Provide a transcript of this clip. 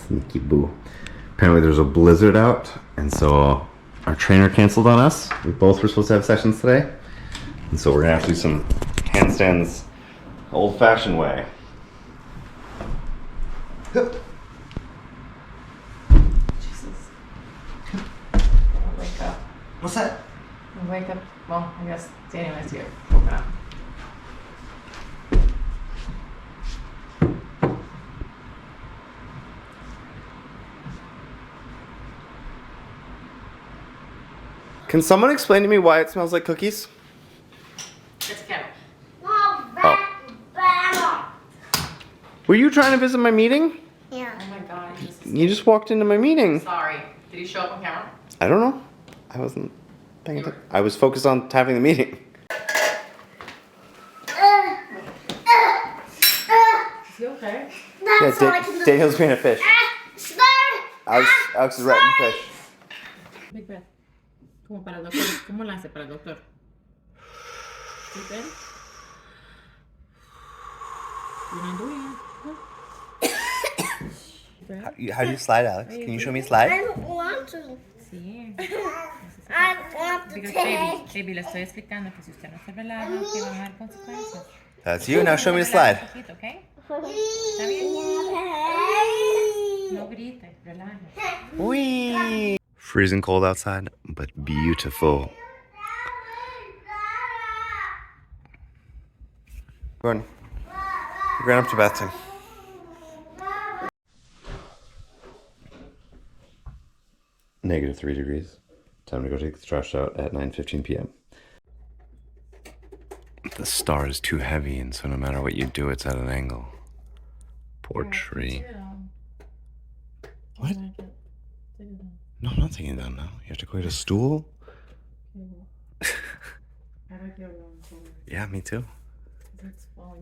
Sneaky boo. Apparently there's a blizzard out, and so our trainer canceled on us. We both were supposed to have sessions today. And so we're gonna have to do some handstands old-fashioned way. Jesus. Wake up. What's that? Wake up. Well, I guess Daniel is here. Open up. Can someone explain to me why it smells like cookies? It's Kevin. Were you trying to visit my meeting? Yeah. Oh my god. You just walked into my meeting. Sorry. Did he show up on camera? I don't know. I wasn't paying attention. I was focused on having the meeting. Is he okay? That's all I can do. Daniel's being a fish. Alex is writing the fish. Big breath. Como para el doctor. ¿Cómo lo hace para el doctor? Deep in. You're not doing it. How do you slide, Alex? Can you show me slide? I don't want to. Sí. I want to Because take. baby, le estoy explicando que si usted no se relaja, que van a haber consecuencias. That's you. Now show me the slide. Un poquito, ¿ok? ¿Está bien? No grite, relájese. Whee! Freezing cold outside, but beautiful. Gordon, you're going up to bath time. -3 degrees. Time to go take the trash out at 9:15 p.m. The star is too heavy, and so no matter what you do, it's at an angle. Poor tree. What? No, I'm not taking it down now. You have to go get a stool? Yeah, me too. It's falling.